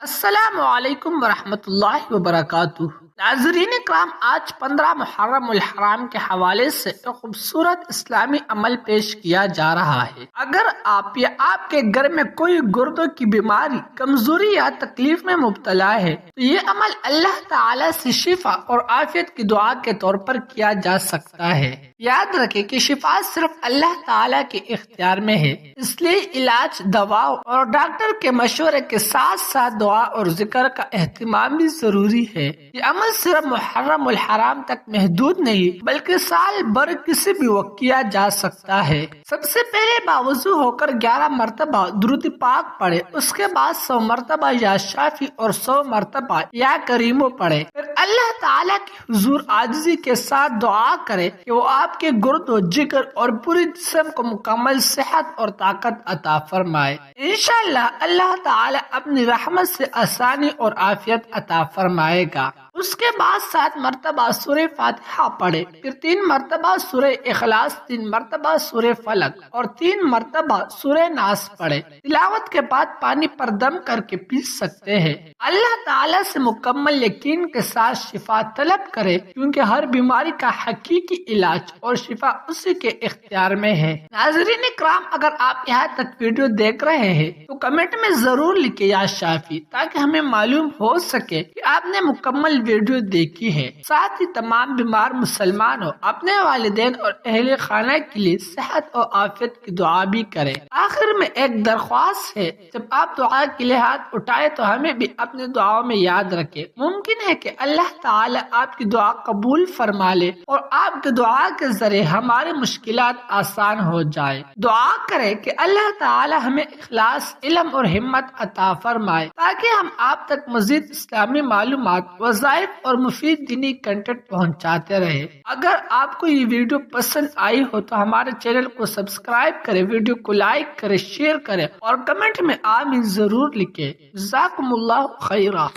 السلام علیکم ورحمۃ اللہ وبرکاتہ۔ ناظرین کرام، آج 15 محرم الحرام کے حوالے سے ایک خوبصورت اسلامی عمل پیش کیا جا رہا ہے۔ اگر آپ یا آپ کے گھر میں کوئی گردوں کی بیماری، کمزوری یا تکلیف میں مبتلا ہے تو یہ عمل اللہ تعالی سے شفا اور عافیت کی دعا کے طور پر کیا جا سکتا ہے۔ یاد رکھیں کہ شفا صرف اللہ تعالی کے اختیار میں ہے، اس لیے علاج، دوا اور ڈاکٹر کے مشورے کے ساتھ ساتھ دعا اور ذکر کا اہتمام بھی ضروری ہے۔ یہ عمل صرف محرم الحرام تک محدود نہیں بلکہ سال بھر کسی بھی وقت کیا جا سکتا ہے۔ سب سے پہلے باوضو ہو کر 11 مرتبہ درود پاک پڑھے، اس کے بعد 100 مرتبہ یا شافی اور 100 مرتبہ یا کریمو پڑھے، پھر اللہ تعالیٰ کے حضور عاجزی کے ساتھ دعا کرے کہ وہ آپ کے گرد و جگر اور پوری جسم کو مکمل صحت اور طاقت عطا فرمائے۔ انشاءاللہ اللہ تعالیٰ اپنی رحمت سے آسانی اور عافیت عطا فرمائے گا۔ اس کے بعد 7 مرتبہ سورہ فاتحہ پڑھے، پھر 3 مرتبہ سورہ اخلاص، 3 مرتبہ سورہ فلق اور 3 مرتبہ سورہ ناس پڑھے۔ تلاوت کے بعد پانی پر دم کر کے پی سکتے ہیں۔ اللہ تعالیٰ سے مکمل یقین کے ساتھ شفا طلب کرے، کیونکہ ہر بیماری کا حقیقی علاج اور شفا اسی کے اختیار میں ہے۔ ناظرین کرام، اگر آپ یہاں تک ویڈیو دیکھ رہے ہیں تو کمنٹ میں ضرور لکھیں یا شافی، تاکہ ہمیں معلوم ہو سکے کہ آپ نے مکمل ویڈیو دیکھی ہے۔ ساتھ ہی تمام بیمار مسلمانوں، اپنے والدین اور اہل خانہ کے لیے صحت اور عافیت کی دعا بھی کریں۔ آخر میں ایک درخواست ہے، جب آپ دعا کے لیے ہاتھ اٹھائے تو ہمیں بھی اپنے دعاؤں میں یاد رکھے۔ ممکن ہے کہ اللہ تعالی آپ کی دعا قبول فرما لے اور آپ کی دعا کے ذریعے ہماری مشکلات آسان ہو جائے۔ دعا کریں کہ اللہ تعالی ہمیں اخلاص، علم اور ہمت عطا فرمائے، تاکہ ہم آپ تک مزید اسلامی معلومات، وظائف اور مفید دینی کنٹینٹ پہنچاتے رہے۔ اگر آپ کو یہ ویڈیو پسند آئی ہو تو ہمارے چینل کو سبسکرائب کریں، ویڈیو کو لائک کریں، شیئر کریں اور کمنٹ میں آمین ضرور لکھیں۔ جزاکم اللہ خیرہ۔